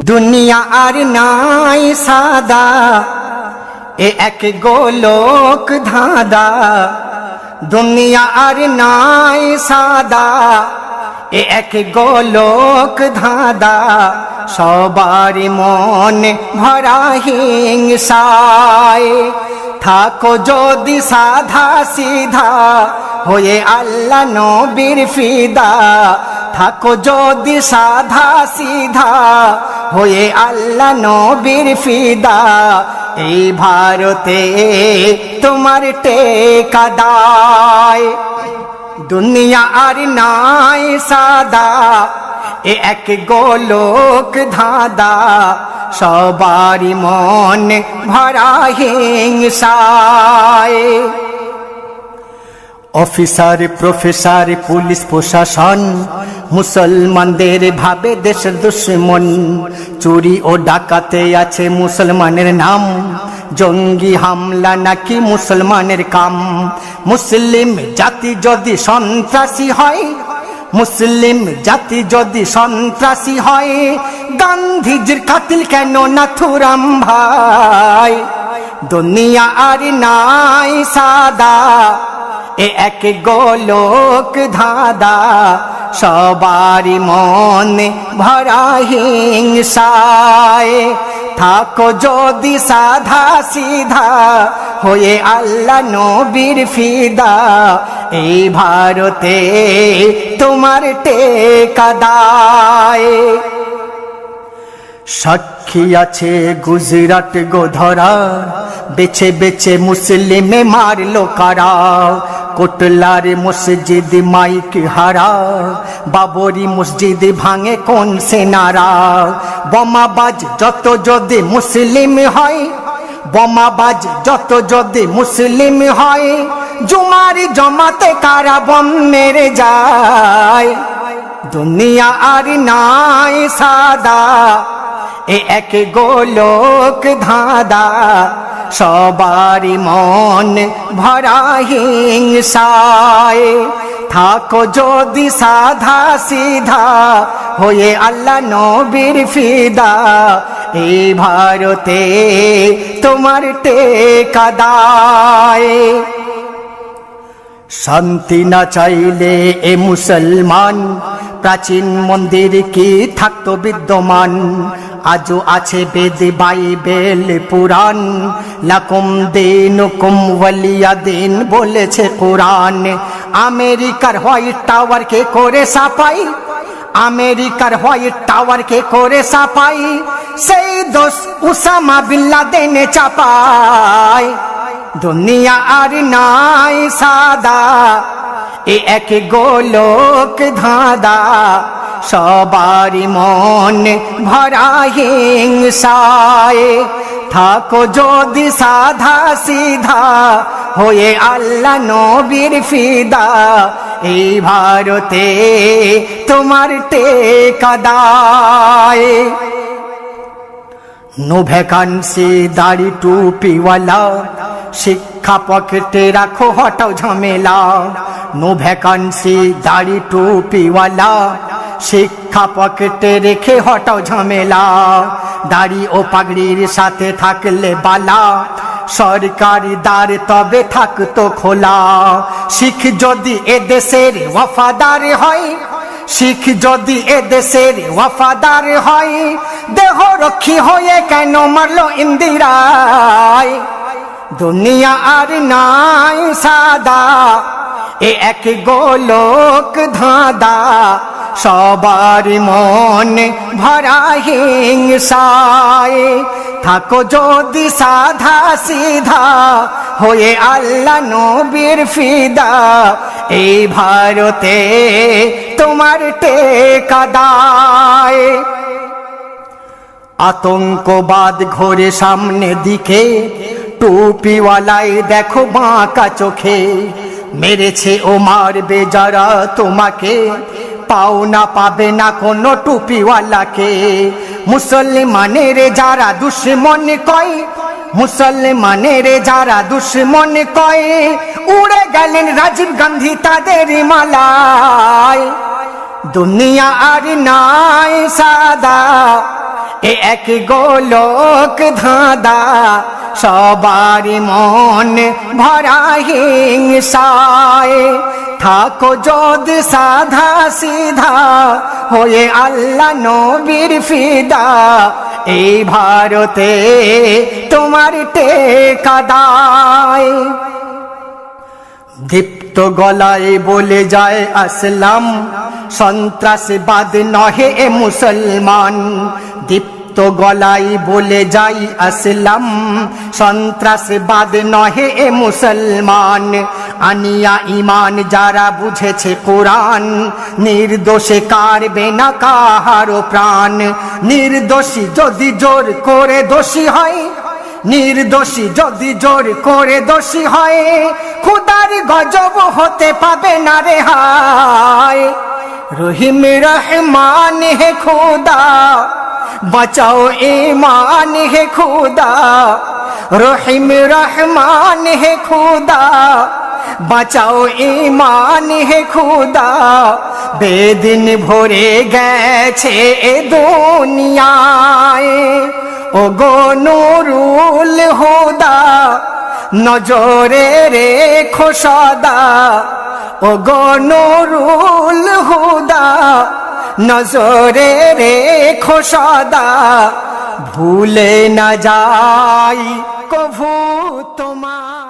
দুনিয়া আর নাই সাদা, এ এক গোলক ধাঁধা। দুনিয়া আর নাই সাদা, এ এক গোলক ধাঁধা। সবার মনে ভরা হিংসায়, থাকো যদি সাধা সিধা হয়ে আল্লাহ নবীর ফিদা। থাকো যদি সাধা সিধা হয়ে আল্লাহ নবীর ফিদা। এই ভারতে তোমার টেকা দায়। দুনিয়া আর নাই সাদা, এ এক গোলক ধাঁধা। সবার মনে ভরা হিংসায়। অফিসার প্রফেসর পুলিশ প্রশাসন মুসলমানদের ভাবে দেশের দুশ্মন। চুরি ও ডাকাতে আছে মুসলমানের নাম, জঙ্গি হামলা নাকি মুসলমানের কাম। মুসলিম জাতি যদি সন্ত্রাসী হয়, মুসলিম জাতি যদি সন্ত্রাসী হয়, গান্ধীজির কাতিল কেন নাথুরাম ভাই। দুনিয়া আর নাই সাদা, এ এক গোলক ধাঁধা। সবার মনে ভরা হিংসায়, থাকো যদি সাধা সিধা হয়ে আল্লাহ নবীর ফিদা। এই ভারতে তোমার টেকা দায়। সাক্ষী আছে গুজরাট গোধরা, বেছে বেছে মুসলিমে মারলো কারা। কোটলার মসজিদ মাইক হারা, বাবরি মসজিদ ভাঙে কোন সেনারা। বোমাবাজ যত যদি মুসলিম হয়, বোমাবাজ যত যদি মুসলিম হয়, জুমার জমাতে কারা বম মেরে যায়। দুনিয়া আর নাই সাদা, এ এক গোলক ধাঁধা। সবার মন ভরা হিংসায়, থাকো যদি সাধা সিধা হয়ে আল্লাহ নবীর ফিদা। এই ভারতে তোমার টেকা দায়। শান্তি না চাইলে এ মুসলমান, প্রাচীন মন্দির কি থাকতো বিদ্যমান। আজও আছে বেদ বাইবেল পুরাণ, লাকুম দীনুকুম ওয়ালিয়া দিন বলেছে কোরআন। আমেরিকার হোয়াইট টাওয়ার কে করে সাফাই, আমেরিকার হোয়াইট টাওয়ার কে করে সাফাই, সেই দোষ উসামা বিন লাদেনে চাপায়। দুনিয়া আর নাই সাদা, এ এক গোলক ধাঁধা। সবার মন ভরা হিংসায়, থাকো যদি সাধা সিধা হয়ে আল্লাহ নবীর ফিদা। এই ভারতে তোমার টেকা দায়। নো ভ্যাকান্সি দাড়ি টুপিওয়ালা, শিক্ষা পকেটে রাখো হটাও ঝামেলা। নো ভ্যাকান্সি দাড়ি টুপিওয়ালা, শিক্ষা পকেটে রেখে হটাও ঝামেলা। দাড়ি ও পাগড়ির সাথে থাকলে বালা, সরকারি দ্বার তবে থাকতো খোলা। শিখ যদি এ দেশের ওয়াফাদার হয়, শিখ যদি এ দেশের ওয়াফাদার হয়, দেহ রক্ষী হয়ে কেন মারলো ইন্দিরায়। দুনিয়া আর নাই সাদা, এ এক গোলক ধাঁধা। সবার মন ভরা হিংসায়, থাকো যদি সাধা সিধা হয়ে আল্লাহ নবীর ফিদা। এই ভারতে তোমার টেকা দায়। আতঙ্কবাদ ঘোরে সামনে দিকে, টুপিওয়ালাই দেখো বাঁকা চোখে। মেরেছে ও মারবে যারা তোমাকে, পাও না পাবে না কোনো টুপিওয়ালাকে। মুসলমানের যারা দুশ্মন কয়, মুসলমানের যারা দুশ্মন কয়, উড়ে গেলেন রাজীব গান্ধী তাদের মালায়। দুনিয়া আর নাই সাদা, এ এক গোলক ধাঁধা, সবার মন ভরা হিংসায়। থাকো যদি সাধা সিধা হয়ে আল্লাহ নবীর ফিদা, এই ভারতে তোমার টেকা দায়। দীপ্ত গলায় বলে যায় আসলাম, সন্ত্রাসবাদ নহে এ মুসলমান। দীপ্ত গলায় বলে যাই আসলাম, সন্ত্রাসবাদ নহে এ মুসলমান। আনিয়া ইমান যারা বুঝেছে কোরআন, নির্দোষে কারবে না কাহারো প্রাণ। নির্দোষী যদি জোর করে দোষী হয়, নির্দোষী যদি জোর করে দোষী হয়, খুদার গজব হতে পাবে না রেহাই। রহিম রহমান হে খুদা, বাঁচাও ঈমান হে খুদা। রহিম রহমান হে খুদা, বাঁচাও ঈমান হে খুদা। বেদিন ভরে গেছে এ দুনিয়ায়, ও গো নুরুল হুদা, নজরে রেখো সদা। ও গো নুরুল হুদা, নজরে রেখো সদা। ভুলে না যাই কভু তোমার।